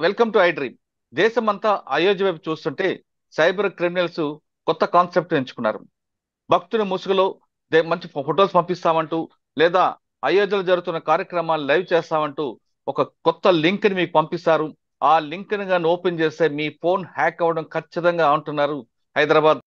Welcome to I dream. దేశమంతా అయోధ్య వైపు చూస్తుంటే సైబర్ క్రిమినల్స్ కొత్త కాన్సెప్ట్ ఎంచుకున్నారు. భక్తుల ముసుగులో మంచి ఫొటోస్ పంపిస్తామంటూ, లేదా అయోధ్యలో జరుగుతున్న కార్యక్రమాలు లైవ్ చేస్తామంటూ ఒక కొత్త లింక్ ని మీకు పంపిస్తారు. ఆ లింక్ ని కానీ ఓపెన్ చేస్తే మీ ఫోన్ హ్యాక్ అవ్వడం ఖచ్చితంగా అంటున్నారు హైదరాబాద్.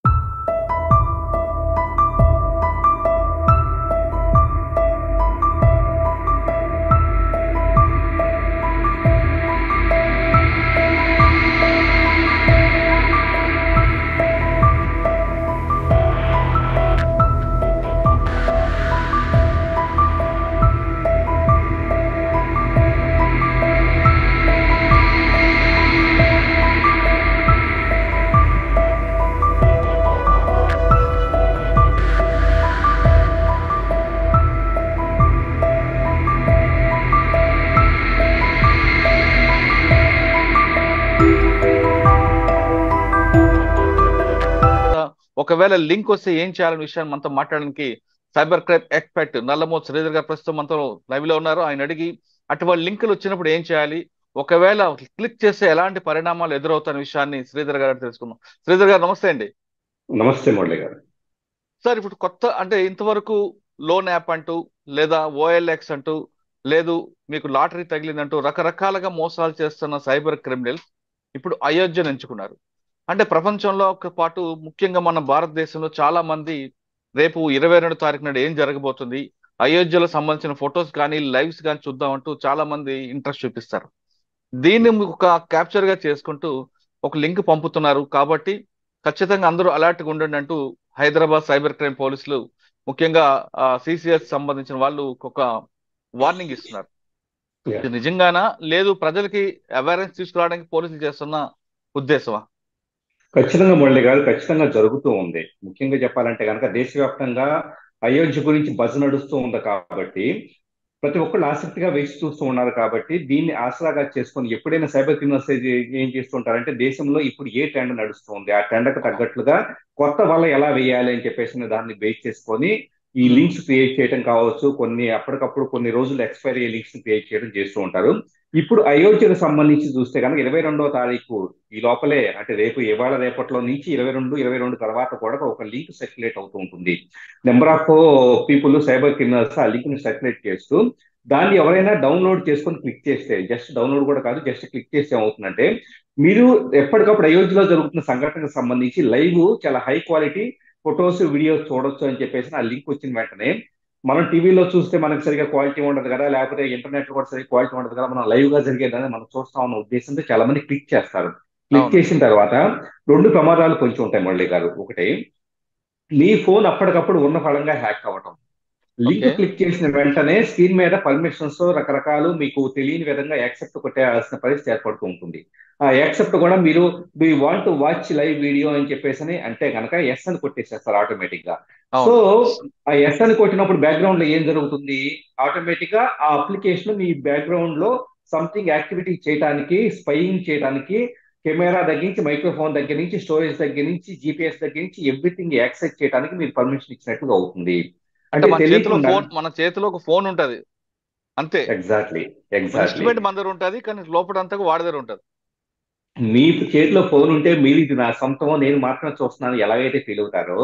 ఒకవేళ లింక్ వస్తే ఏం చేయాలనే విషయాన్ని మనతో మాట్లాడడానికి cyber crime expert Nallamothu Sridhar గారు ప్రస్తుతం మనతో లైవ్ లో ఉన్నారు. ఆయన అడిగి అటువంటి లింకులు వచ్చినప్పుడు ఏం చేయాలి, ఒకవేళ క్లిక్ చేస్తే ఎలాంటి పరిణామాలు ఎదురవుతాయనే విషయాన్ని శ్రీధర్ గారు తెలుసుకుందాం. శ్రీధర్ గారు నమస్తే అండి. నమస్తే మురళి గారు. సార్, ఇప్పుడు కొత్త అంటే ఇంతవరకు లోన్ యాప్ అంటూ, లేదా ఓఎల్ఎక్స్ అంటూ, లేదు మీకు లాటరీ తగిలిందంటూ రకరకాలుగా మోసాలు చేస్తున్న సైబర్ క్రిమినల్స్ ఇప్పుడు అయోధ్యను ఎంచుకున్నారు. అంటే ప్రపంచంలో పాటు ముఖ్యంగా మన భారతదేశంలో చాలా మంది రేపు 22 తారీఖు నాడు ఏం జరగబోతుంది, అయోధ్యలో సంబంధించిన ఫొటోస్ కానీ లైవ్స్ కానీ చూద్దామంటూ చాలా మంది ఇంట్రెస్ట్ చూపిస్తారు. దీన్ని ఒక క్యాప్చర్ గా చేసుకుంటూ ఒక లింక్ పంపుతున్నారు. కాబట్టి ఖచ్చితంగా అందరూ అలర్ట్ గా ఉండండి అంటూ హైదరాబాద్ సైబర్ క్రైమ్ పోలీసులు, ముఖ్యంగా సిసిఎస్ సంబంధించిన వాళ్ళు ఒక వార్నింగ్ ఇస్తున్నారు. ఇది నిజంగానా, లేదు ప్రజలకి అవేర్నెస్ తీసుకురావడానికి పోలీసులు చేస్తున్న ఉద్దేశమా? ఖచ్చితంగా మురళి గారు, ఖచ్చితంగా జరుగుతూ ఉంది. ముఖ్యంగా చెప్పాలంటే కనుక దేశవ్యాప్తంగా అయోధ్య గురించి బజ్ నడుస్తూ ఉంది కాబట్టి ప్రతి ఒక్కళ్ళు ఆసక్తిగా వేచి చూస్తూ ఉన్నారు. కాబట్టి దీన్ని ఆసరాగా చేసుకొని ఎప్పుడైనా సైబర్ క్రిమినల్స్ ఏం చేస్తుంటారంటే దేశంలో ఇప్పుడు ఏ ట్రెండ్ నడుస్తుంది, ఆ ట్రెండ్కి తగ్గట్లుగా కొత్త వల ఎలా వేయాలి అని చెప్పేసి దాన్ని బేస్ చేసుకొని ఈ లింక్స్ క్రియేట్ చేయడం కావచ్చు, కొన్ని అప్పటికప్పుడు కొన్ని రోజులు ఎక్స్పైరీ లింక్స్ క్రియేట్ చేయడం చేస్తూ ఉంటారు. ఇప్పుడు అయోధ్యకు సంబంధించి చూస్తే కనుక 22వ తారీఖు ఈ లోపలే, అంటే ఇవాళ రేపట్లో నుంచి 22 తర్వాత కూడా ఒక లింక్ సర్క్యులేట్ అవుతూ ఉంటుంది. Number of people cyber criminals ఆ లింక్ ని సర్క్యులేట్ చేస్తూ దాన్ని ఎవరైనా డౌన్లోడ్ చేసుకొని క్లిక్ చేస్తే, జస్ట్ డౌన్లోడ్ కూడా కాదు, జస్ట్ క్లిక్ చేస్తే ఏమవుతుందంటే మీరు ఎప్పటికప్పుడు అయోధ్యలో జరుగుతున్న సంఘటనకు సంబంధించి లైవ్ చాలా హై క్వాలిటీ ఫొటోస్ వీడియోస్ చూడొచ్చు అని చెప్పేసి ఆ లింక్ వచ్చిన వెంటనే మనం టీవీలో చూస్తే మనకు సరిగా క్వాలిటీ ఉండదు కదా, లేకపోతే ఇంటర్నెట్ కూడా సరిగా క్వాలిటీ ఉండదు కదా, మనం లైవ్ గా జరిగేదని మనం చూస్తాం అన్న ఉద్దేశంతో చాలా మంది క్లిక్ చేస్తారు. క్లిక్ చేసిన తర్వాత 2 ప్రమాదాలు కొంచెం ఉంటాయి మురళి గారు. ఒకటి, మీ ఫోన్ అప్పటికప్పుడు ఉన్న ఫలంగా హ్యాక్ అవ్వటం. లింక్ క్లిక్ చేసిన వెంటనే స్క్రీన్ మీద పర్మిషన్స్ రకరకాలు మీకు తెలియని విధంగా యాక్సెప్ట్ కొట్టేయాల్సిన పరిస్థితి ఏర్పడుతూ ఉంటుంది. ఆ యాక్సెప్ట్ కూడా మీరు we want to watch live video అని చెప్పేసి అంటే కనుక ఎస్ అని కొట్టేసేస్తారు ఆటోమేటిక్ గా. సో ఆ ఎస్ అని కొట్టినప్పుడు బ్యాక్గ్రౌండ్ లో ఏం జరుగుతుంది, ఆటోమేటిక్ గా ఆ అప్లికేషన్ మీ బ్యాక్గ్రౌండ్ లో సంథింగ్ యాక్టివిటీ చేయడానికి, స్పైయింగ్ చేయడానికి, కెమెరా దగ్గర నుంచి, మైక్రోఫోన్ దగ్గర నుంచి, స్టోరేజ్ దగ్గర నుంచి, జిపిఎస్ దగ్గర నుంచి ఎవ్రీథింగ్ యాక్సెస్ చేయడానికి మీరు పర్మిషన్ ఇచ్చినట్టుగా అవుతుంది. అంటే మన చేతిలో ఒక ఫోన్ ఉంటది అంతే. ఎగ్జాక్ట్లీ ఇన్స్ట్రుమెంట్ మన దగ్గర ఉంటది, కానీ లోపలంతా వాడి దగ్గర ఉంటది. మీ చేతిలో ఫోన్ ఉంటే మీరు ఇది నా సొంతమో, నేను మాత్రమే చూస్తున్నాను ఎలాగైతే ఫీల్ అవుతారో,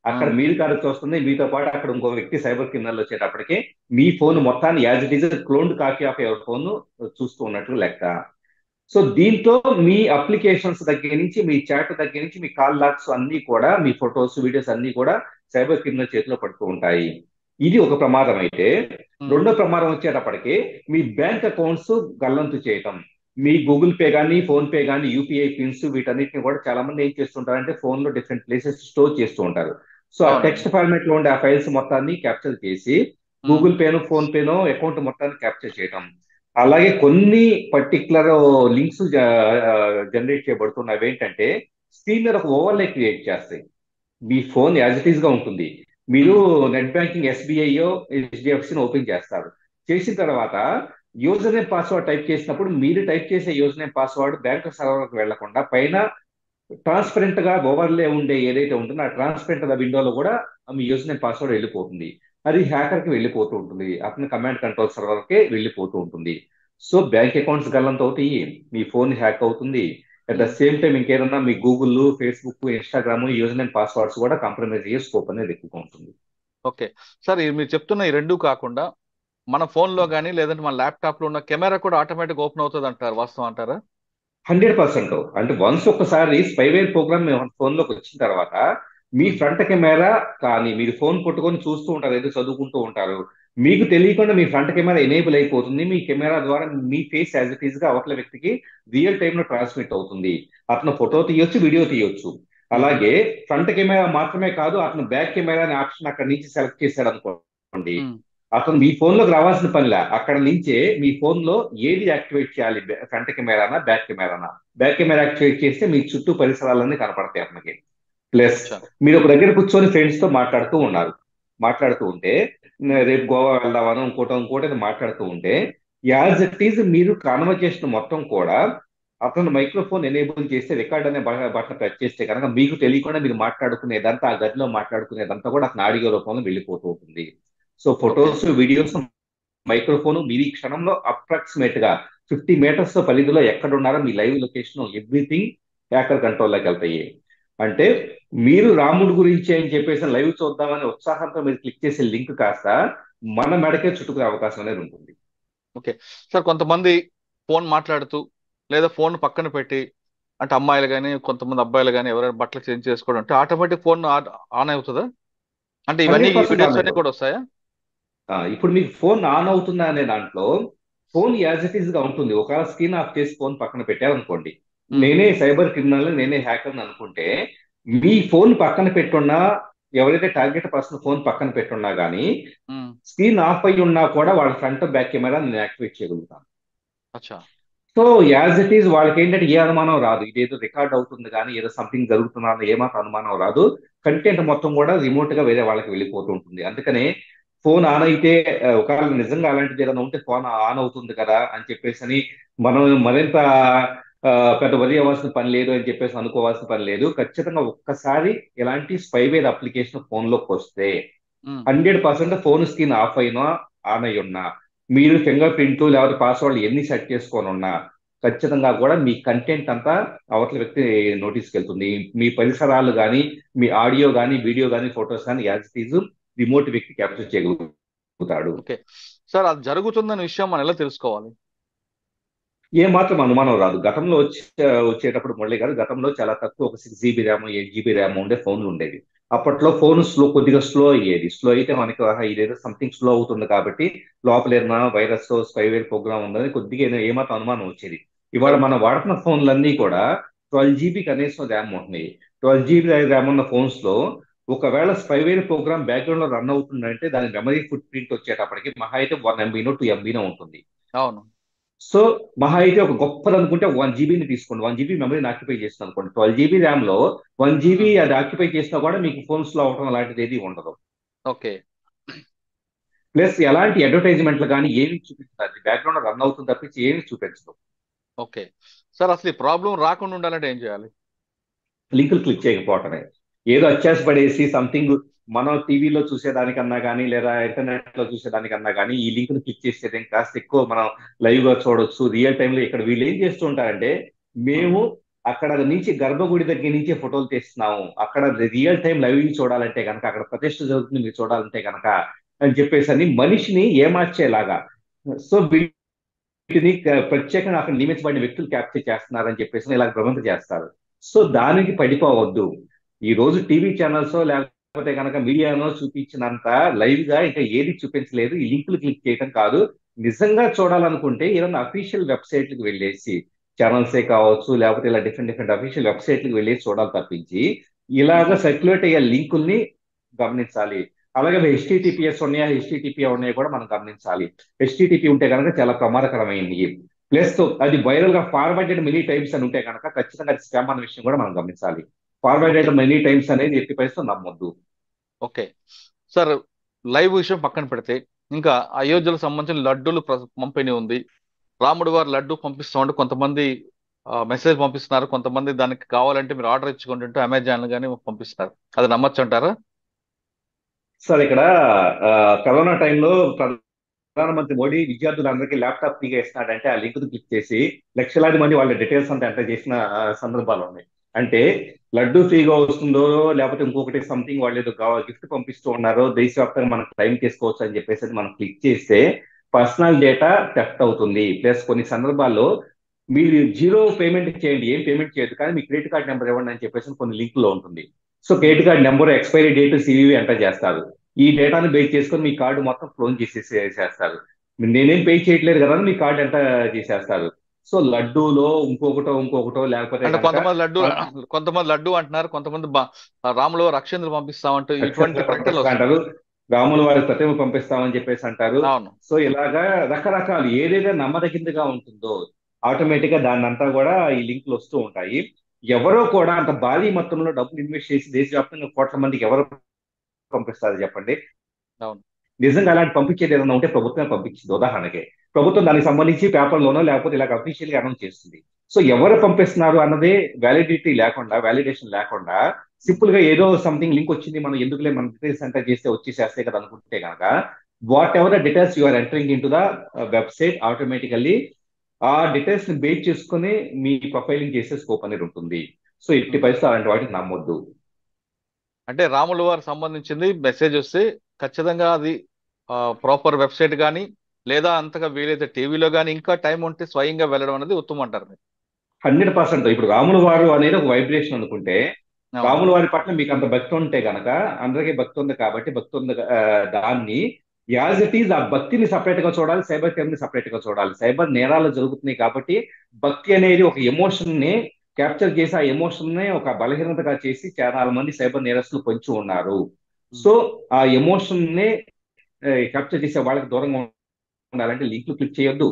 అక్కడ మీరు కాదు చూస్తుంది, మీతో పాటు అక్కడ ఇంకో వ్యక్తి సైబర్ క్రిమినల్ వచ్చేటప్పటికి మీ ఫోన్ మొత్తాన్ని as it is cloned copy of your phone చూస్తూ ఉన్నట్లు లెక్క. సో దీంతో మీ అప్లికేషన్స్ దగ్గర నుంచి, మీ చాట్ దగ్గర నుంచి, మీ కాల్ లాగ్స్ అన్ని కూడా, మీ ఫొటోస్ వీడియోస్ అన్ని కూడా సైబర్ క్రిమినల్ చేతిలో పడుతూ ఉంటాయి. ఇది ఒక ప్రమాదం. అయితే రెండో ప్రమాదం వచ్చేటప్పటికి మీ బ్యాంక్ అకౌంట్స్ గల్లంతు చేయటం. మీ గూగుల్ పే కానీ, ఫోన్ పే కానీ, యూపీఐ పిన్స్ వీటన్నిటిని కూడా చాలా మంది ఏం చేస్తుంటారంటే ఫోన్ లో డిఫరెంట్ ప్లేసెస్ స్టోర్ చేస్తూ ఉంటారు. సో ఆ టెక్స్ట్ ఫార్మాట్ లో ఉండే ఆ ఫైల్స్ మొత్తాన్ని క్యాప్చర్ చేసి గూగుల్ పేనో, ఫోన్ పేనో అకౌంట్ మొత్తాన్ని క్యాప్చర్ చేయటం. అలాగే కొన్ని పర్టికులర్ లింక్స్ జనరేట్ చేయబడుతున్నవి ఏంటంటే స్క్రీన్ మీద ఒక ఓవర్లే క్రియేట్ చేస్తాయి. మీ ఫోన్ యాజ్ ఇట్ ఈస్ గా ఉంటుంది, మీరు నెట్ బ్యాంకింగ్ ఎస్బీఐయో హెచ్డిఎఫ్సిని ఓపెన్ చేస్తారు. చేసిన తర్వాత యూజర్ నేమ్ పాస్వర్డ్ టైప్ చేసినప్పుడు మీరు టైప్ చేసే యూజర్ నేమ్ పాస్వర్డ్ బ్యాంక్ సర్వర్కి వెళ్లకుండా పైన ట్రాన్స్పరెంట్ గా ఓవర్లే ఉండే ఏదైతే ఉంటుందో ఆ ట్రాన్స్పరెంట్ విండోలో కూడా మీ యూజర్ నేమ్ పాస్వర్డ్ వెళ్ళిపోతుంది. అది హ్యాకర్కి వెళ్ళిపోతూ ఉంటుంది, అతని కమాండ్ కంట్రోల్ సర్వర్కే వెళ్ళిపోతూ ఉంటుంది. సో బ్యాంక్ అకౌంట్స్ గల్లంత అవుతాయి, మీ ఫోన్ హ్యాక్ అవుతుంది. At the um, same time ఇంకేదన్నా మీ Google, Facebook, Instagram user name passwords కూడా కాంప్రమైజ్ అయ్యే స్కోప్ అనేది ఎక్కువగా ఉంటుంది. ఓకే. సార్ మీరు చెప్తున్న ఈ రెండు కాకుండా మన ఫోన్ లో కానీ లేదంటే మన ల్యాప్టాప్ లో ఉన్న కెమెరా కూడా ఆటోమేటిక్ ఓపెన్ అవుతుంది అంటారు, వాస్తవం అంటారా? 100%. అంటే వన్స్ ఒకసారి స్పైవేర్ ప్రోగ్రామ్ మీ ఫోన్ లోకి వచ్చిన తర్వాత మీ ఉమ్, ఫ్రంట్ కెమెరా కానీ మీరు ఫోన్ పట్టుకొని చూస్తూ ఉంటారు, ఏదో చదువుకుంటూ ఉంటారు, మీకు తెలియకుండా మీ ఫ్రంట్ కెమెరా ఎనేబుల్ అయిపోతుంది. మీ కెమెరా ద్వారా మీ ఫేస్ యాజ్ ఇట్ ఈస్ గా అవతల వ్యక్తికి రియల్ టైమ్ లో ట్రాన్స్మిట్ అవుతుంది. అతను ఓకే. ఫోటో తీయొచ్చు, వీడియో తీయొచ్చు. ఉహు, అలాగే ఫ్రంట్ కెమెరా మాత్రమే కాదు, అతను బ్యాక్ కెమెరా అనే ఆప్షన్ అక్కడి నుంచి సెలెక్ట్ చేశాడు అనుకోండి, ఉమ్, అతను మీ ఫోన్ లోకి రావాల్సిన పనిలే, అక్కడ నుంచే మీ ఫోన్ లో ఏది యాక్టివేట్ చేయాలి, ఫ్రంట్ కెమెరానా బ్యాక్ కెమెరానా. బ్యాక్ కెమెరా యాక్టివేట్ చేస్తే మీ చుట్టూ పరిసరాలన్నీ కనపడతాయి అతనికి. ప్లస్ అచ్చా. మీరు ఒక దగ్గర కూర్చొని ఫ్రెండ్స్ తో మాట్లాడుతూ ఉన్నారు, మాట్లాడుతూ ఉంటే ఉమ్, రేపు గోవా వెళ్దామని ఇంకోటి ఇంకోటి అని మాట్లాడుతూ ఉంటే యాజ్ ఇట్ ఈజ్ మీరు కాన్వర్జేషన్ మొత్తం కూడా అతను మైక్రోఫోన్ ఎనేబుల్ చేస్తే రికార్డ్ అనే బటన్ ప్రెస్ చేస్తే కనుక మీకు తెలియకుండా మీరు మాట్లాడుకునేదంతా, ఆ గదిలో మాట్లాడుకునేదంతా కూడా అతను ఆడియో రూపంలో వెళ్ళిపోతూ ఉంటుంది. So okay. Photos, videos, microphone మీరు ఈ క్షణంలో అప్రాక్సిమేట్ గా 50 మీటర్స్ పరిధిలో ఎక్కడున్నారో మీ లైవ్ లొకేషన్ ఎవ్రీథింగ్ హ్యాకర్ కంట్రోల్లోకి వెళ్తాయి. అంటే ఓకే. మీరు రాముడి గురించి అని చెప్పేసి లైవ్ చూద్దామని ఉత్సాహంతో మీరు క్లిక్ చేసే లింక్ కాస్త మన మెడకే చుట్టుకునే అవకాశం అనేది ఉంటుంది. ఓకే. సార్ కొంతమంది ఫోన్ మాట్లాడుతూ లేదా ఫోన్ పక్కన పెట్టి, అంటే అమ్మాయిలు కానీ కొంతమంది అబ్బాయిలు కానీ ఎవరైనా బట్టలు చేంజ్ చేసుకోవడం అంటే ఆటోమేటిక్ ఫోన్ ఆన్ అవుతుందా? అంటే ఇవన్నీ 100% వీడియోస్ ఆన్ అన్ని అయిపోతుంది. కూడా వస్తాయా? ఇప్పుడు మీకు ఫోన్ ఆన్ అవుతుందా అనే దాంట్లో ఫోన్ యాజ్ ఇట్ ఈస్ గా ఉంటుంది. ఒకవేళ స్క్రీన్ ఆఫ్ చేసి ఫోన్ పక్కన పెట్టారనుకోండి, ఉమ్, నేనే సైబర్ క్రిమినల్, నేనే హ్యాకర్ అనుకుంటే మీ ఫోన్ పక్కన పెట్టున్నా, ఎవరైతే టార్గెట్ పర్సన్ ఫోన్ పక్కన పెట్టున్నా కానీ ఉమ్, స్క్రీన్ ఆఫ్ అయి ఉన్నా కూడా వాళ్ళ ఫ్రంట్ బ్యాక్ కెమెరా నేను యాక్టివేట్ చేయగలుగుతాను. అచ్చా. సో యాజ్ ఇట్ ఈస్ వాళ్ళకి ఏంటంటే ఏ అనుమానం రాదు, ఇదేదో రికార్డ్ అవుతుంది కానీ ఏదో సంథింగ్ జరుగుతున్నా అని ఏమాత్రం అనుమానం రాదు. కంటెంట్ మొత్తం కూడా రిమోట్ గా వేరే వాళ్ళకి వెళ్ళిపోతూ ఉంటుంది. అందుకనే ఫోన్ ఆన్ అయితే ఒకవేళ నిజంగా అలాంటిది ఏదైనా ఉంటే ఫోన్ ఆన్ అవుతుంది కదా అని చెప్పేసి అని మనం మరింత ఆ, పెద్ద వరి అవ్వాల్సిన పని లేదు అని చెప్పేసి అనుకోవాల్సిన పని లేదు. ఖచ్చితంగా ఒక్కసారి ఇలాంటి స్పైవేర్ అప్లికేషన్ ఫోన్ లోకి వస్తే ఉమ్, 100% ఫోన్ స్క్రీన్ ఆఫ్ అయినా ఆన్ అయి ఉన్నా, మీరు ఫింగర్ ప్రింట్ లేకపోతే పాస్వర్డ్ ఎన్ని సెట్ చేసుకొని ఉన్నా ఖచ్చితంగా కూడా మీ కంటెంట్ అంతా అవతల వ్యక్తి నోటీస్కి వెళ్తుంది. మీ పరిసరాలు కానీ, మీ ఆడియో కానీ, వీడియో కానీ, ఫొటోస్ కానీ యాజ్ ఇట్ ఈజ్ రిమోట్ వ్యక్తి క్యాప్చర్ చేయగలుగుతాడు. ఓకే. సార్ అది జరుగుతుందన్న విషయం మనం ఎలా తెలుసుకోవాలి? ఏ మాత్రం అనుమానం రాదు. గతంలో వచ్చేటప్పుడు మురళి గారు, గతంలో చాలా తక్కువ ఒక 6 GB ర్యామ్, 8 GB ర్యామ్ ఉండే ఫోన్లు ఉండేవి. అప్పట్లో ఫోన్ కొద్దిగా స్లో అయ్యేది. స్లో అయితే అవును. మనకి ఆహా, ఇదేదో సంథింగ్ స్లో అవుతుంది కాబట్టి లోపల ఏదైనా వైరస్, స్పైవేర్ ప్రోగ్రామ్ ఉందని కొద్దిగా ఏమాత్రం అనుమానం వచ్చేది. ఇవాళ కరెక్ట్. మనం వాడుతున్న ఫోన్లన్నీ కూడా 12 GB కనీసం ర్యామ్ ఉంటున్నాయి. 12 GB ర్యామ్ ఉన్న ఫోన్స్ లో ఒకవేళ స్పైవేర్ ప్రోగ్రామ్ బ్యాక్గ్రౌండ్ లో రన్ అవుతుందంటే దాని మెమరీ ఫుట్ ప్రింట్ వచ్చేటప్పటికి మహా అయితే 1 MB 2 MB ఉంటుంది. అవును. సో మహా అయితే ఒక గొప్పది అనుకుంటే 1 GB తీసుకోండి, 1 GB మెమరీని ఆక్యుపై చేస్తుంది అనుకోండి. 12 GB ర్యామ్ లో 1 GB ఉమ్, అది ఆక్యుపై చేసినా కూడా మీకు ఫోన్ స్లో అవడం అలాంటిది ఏది ఉండదు. ఓకే. ప్లస్ ఎలాంటి అడ్వర్టైజ్మెంట్లు కానీ ఏమి చూపించదు, అది బ్యాక్గ్రౌండ్ రన్ అవుతుంది తప్పించి ఏమి చూపించదు. ఓకే. సార్ అసలు ఈ ప్రాబ్లం రాకుండా ఉండాలంటే ఏం చేయాలి? లింకులు క్లిక్ చేయకపోవటమే. ఏదో అత్యాశ పడేసి సంథింగ్ మనం టీవీలో చూసేదానికన్నా కానీ లేదా ఇంటర్నెట్ లో చూసేదానికన్నా కానీ ఈ లింక్ ను క్లిక్ చేసేది కాస్త ఎక్కువ మనం లైవ్ గా చూడొచ్చు, రియల్ టైమ్ లో. ఇక్కడ వీళ్ళు ఏం చేస్తూ ఉంటారంటే ఉమ్, మేము అక్కడ నుంచి గర్భగుడి దగ్గర నుంచే ఫోటోలు తీస్తున్నాము, అక్కడ రియల్ టైం లైవ్ చూడాలంటే కనుక, అక్కడ ప్రతిష్ట జరుగుతుంది మీరు చూడాలంటే కనుక అని చెప్పేసి అని మనిషిని ఏమార్చేలాగా. సో వీటిని ప్రత్యేకంగా అక్కడ నియమించబడిన వ్యక్తులు క్యాప్చర్ చేస్తున్నారని చెప్పేసి ఇలా భ్రమంత చేస్తారు. సో దానికి పడిపోవద్దు. ఈ రోజు టీవీ ఛానల్స్ లేకపోతే కనుక మీడియానో చూపించినంత లైవ్ గా ఇంకా ఏది చూపించలేదు. ఈ లింకులు క్లిక్ చేయడం కాదు. నిజంగా చూడాలనుకుంటే ఏదైనా అఫీషియల్ వెబ్సైట్లకు వెళ్ళేసి, ఛానల్సే కావచ్చు లేకపోతే ఇలా డిఫరెంట్ డిఫరెంట్ అఫీషియల్ వెబ్సైట్లకు వెళ్ళేసి చూడాలి తప్పించి ఇలాగ ఉహు, సర్క్యులేట్ అయ్యే లింకుల్ని గమనించాలి. అలాగే హెచ్టిటిపిఎస్ ఉన్నాయా, హెచ్టిటిపి ఉన్నాయా కూడా మనం గమనించాలి. హెచ్టిటిపి ఉంటే కనుక చాలా ప్రమాదకరమైంది. ప్లస్ అది వైరల్ గా ఫార్వర్డెడ్ మెనీ టైమ్స్ అని ఉంటే కనుక ఖచ్చితంగా అది స్కామ్ అన్న విషయం కూడా మనం గమనించాలి. ఓకే. ఫార్వర్డెడ్ మెనీ టైమ్స్ అనేది ఎట్టి పరిస్థితుల్లో నమ్మొద్దు. ఓకే. సార్ లైవ్ విషయం పక్కన పెడితే ఇంకా అయోధ్యకు సంబంధించిన లడ్డూలు పంపిణీ ఉంది. రాముడు వారు లడ్డు పంపిస్తామంటే కొంతమంది మెసేజ్ పంపిస్తున్నారు, కొంతమంది దానికి కావాలంటే మీరు ఆర్డర్ ఇచ్చుకుంటుంటే అమెజాన్ కానీ పంపిస్తున్నారు. అది నమ్మచ్చు అంటారా? సార్ ఇక్కడ ఆ, కరోనా టైంలో ప్రధానమంత్రి మోడీ విద్యార్థులందరికీ ల్యాప్టాప్ ఫ్రీగా ఇస్తున్నాడంటే ఆ లింక్ క్లిక్ చేసి లక్షలాది మంది వాళ్ళ డీటెయిల్స్ అంతా ఎంటర్ చేసిన సందర్భాలు ఉన్నాయి. అంటే లడ్డు ఫ్రీగా వస్తుందో లేకపోతే ఇంకొకటి సంథింగ్ వాళ్ళు ఏదో గిఫ్ట్ పంపిస్తూ ఉన్నారో దేశవ్యాప్తంగా మనం క్లెయిమ్ చేసుకోవచ్చు అని చెప్పేసి అది మనం క్లిక్ చేస్తే పర్సనల్ డేటా థెఫ్ట్ అవుతుంది. ప్లస్ కొన్ని సందర్భాల్లో మీరు జీరో పేమెంట్ చేయండి, ఏం పేమెంట్ చేయదు, కానీ మీ క్రెడిట్ కార్డ్ నెంబర్ ఇవ్వండి అని చెప్పేసి కొన్ని లింక్ లో ఉంటుంది. So credit card number, expiry date, CVV enter చేస్తారు. ఈ డేటాను బేస్ చేసుకొని మీ కార్డు మొత్తం క్లోన్ చేసేస్తారు. నేనేం పే చేయట్లేదు కదా అని మీ కార్డు ఎంత చేసేస్తారు. సో లడ్డూలో ఇంకొకటో లేకపోతే అంటే కనుక కొంతమంది లడ్డు అంటున్నారు, కొంతమంది రాములు రక్షంద్ర పంపిస్తామంటూ ఇటువంటి నక్షత్రం ప్రకటనలు పంపిస్తా వస్తున్నాయి. అంటారు, రాముల వారి ప్రతిమ పంపిస్తామని చెప్పేసి అంటారు. అవును. సో ఇలాగా రకరకాలు ఏదైతే నమ్మదగిందిగా ఉంటుందో ఆటోమేటిక్ గా దాన్ని అంతా కూడా ఈ లింకులు వస్తూ ఉంటాయి. ఎవరో కూడా అంత భారీ మొత్తంలో డబ్బులు ఇన్వెస్ట్ చేసి దేశవ్యాప్తంగా కోట్ల మందికి ఎవరు పంపిస్తారు చెప్పండి? అవును. నిజంగా అలాంటి పంపించేది ఏదైనా ఉంటే ప్రభుత్వమే పంపించింది. ఉదాహరణకి ప్రభుత్వం దానికి సంబంధించి పేపర్లోనో లేకపోతే ఇలాగ అఫీషియల్ గా అనౌన్స్ చేస్తుంది. సో ఎవరు పంపిస్తున్నారు అన్నది వ్యాలిడిటీ లేకుండా, వ్యాలిడేషన్ లేకుండా సింపుల్ గా ఏదో సంథింగ్ లింక్ వచ్చింది, మనం ఎందుకులే మన డీటెయిల్స్ ఎంటర్ చేస్తే వచ్చేసేస్తే కదా అనుకుంటే కనుక whatever the details you are entering in to the website, automatically ఆ డీటెయిల్స్ ని బేస్ చేసుకుని మీ ప్రొఫైలింగ్ చేసే స్కోప్ అనేది ఉంటుంది. సో ఎట్టి ఉమ్. పరిస్థితులు అలాంటి వాటిని నమ్మొద్దు. అంటే రాములు వారు సంబంధించింది మెసేజ్ వస్తే ఖచ్చితంగా అది ప్రాపర్ వెబ్సైట్ కానీ, లేదా అంతగా వీలైతే టీవీలో కానీ, ఇంకా టైం ఉంటే స్వయంగా వెళ్ళడం అనేది ఉత్తమం అంటారు మీరు. 100%. ఇప్పుడు రాముల వారు అనేది ఒక వైబ్రేషన్ అనుకుంటే అవును. రాముల వారి పట్ల మీకు అంత భక్తి ఉంటే గనక, అందరికీ భక్తి ఉంది కాబట్టి భక్తి ఉంది దాన్ని యాజ్ ఇట్ ఈజ్ ఆ భక్తిని సపరేట్ గా చూడాలి, సైబర్ క్రైమ్ ని సపరేట్ గా చూడాలి. సైబర్ నేరాలు జరుగుతున్నాయి కాబట్టి భక్తి అనేది ఒక ఎమోషన్ ని క్యాప్చర్ చేసి ఆ ఎమోషన్ ని ఒక బలహీనతగా చేసి చాలా మంది సైబర్ నేరస్తులు పొంచి ఉన్నారు. ఉమ్. సో ఆ ఎమోషన్ ని క్యాప్చర్ చేసే వాళ్ళకి దూరంగా ఉండాలంటే లింకులు క్లిక్ చేయొద్దు.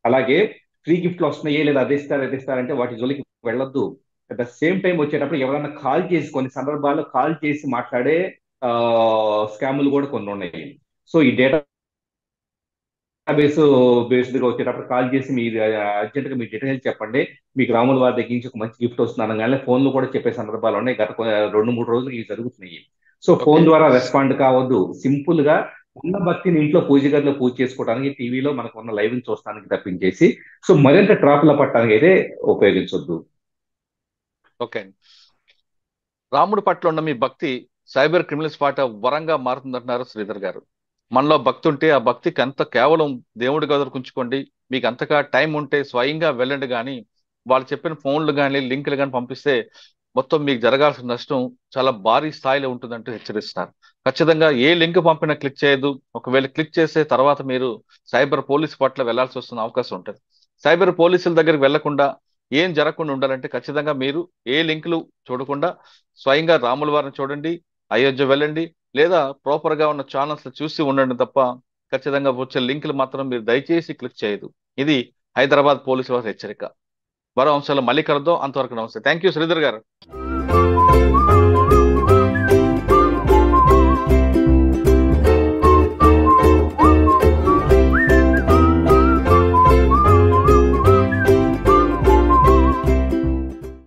అలాగే ఫ్రీ గిఫ్ట్లు వస్తున్నాయి లేదా అది ఇస్తారంటే వాటి జోలికి వెళ్ళొద్దు. అట్ ద సేమ్ టైం వచ్చేటప్పుడు ఎవరైనా కాల్ చేసి, కొన్ని సందర్భాల్లో కాల్ చేసి మాట్లాడే స్కాములు కూడా కొన్ని ఉన్నాయి. సో ఈ డేటా బేస్ బేస్డ్ గా వచ్చేటప్పుడు కాల్ చేసి మీరు అర్జెంట్ గా మీ డీటెయిల్స్ చెప్పండి, మీకు రాముల వారి దగ్గర నుంచి ఒక మంచి గిఫ్ట్ వస్తుంది అనగానే ఫోన్లు కూడా చెప్పే సందర్భాలు ఉన్నాయి. గత 2-3 రోజులు ఇవి జరుగుతున్నాయి. So okay. ఫోన్ ద్వారా రెస్పాండ్ కావద్దు. సింపుల్ గా ఉన్న భక్తిని ఇంట్లో పూజ గదిలో పూజ చేసుకోవడానికి, టీవీలో మనకు ఉన్న లైవ్ చూడడానికి తప్పించేసి సో మరింత ట్రాపుల పట్టడానికి అయితే ఉపయోగించొద్దు. ఓకే అండి. రాముడి పట్ల ఉన్న మీ భక్తి సైబర్ క్రిమినల్స్ పాట వరంగా మారుతుందంటున్నారు శ్రీధర్ గారు. మనలో భక్తి ఉంటే ఆ భక్తికి అంత కేవలం దేవుడి గదులకు ఉంచుకోండి. మీకు అంతగా టైం ఉంటే స్వయంగా వెళ్ళండి, కానీ వాళ్ళు చెప్పిన ఫోన్లు కానీ లింకులు కానీ పంపిస్తే మొత్తం మీకు జరగాల్సిన నష్టం చాలా భారీ స్థాయిలో ఉంటుందంటూ హెచ్చరిస్తున్నారు. ఖచ్చితంగా ఏ లింక్ పంపినా క్లిక్ చేయదు. ఒకవేళ క్లిక్ చేసే తర్వాత మీరు సైబర్ పోలీస్ పట్ల వెళ్లాల్సి వస్తున్న అవకాశం ఉంటుంది. సైబర్ పోలీసుల దగ్గరికి వెళ్లకుండా ఏం జరగకుండా ఉండాలంటే ఖచ్చితంగా మీరు ఏ లింకులు చూడకుండా స్వయంగా రాముల వారిని చూడండి, అయోధ్య వెళ్ళండి, లేదా ప్రాపర్ గా ఉన్న ఛానల్స్ చూసి ఉండండి తప్ప ఖచ్చితంగా వచ్చే లింకులు మాత్రం మీరు దయచేసి క్లిక్ చేయదు. ఇది హైదరాబాద్ పోలీసుల వారి హెచ్చరిక. మరో అంశాలు మళ్ళీ కలుద్దాం. అంతవరకు నమస్తే. థ్యాంక్ యూ శ్రీధర్ గారు.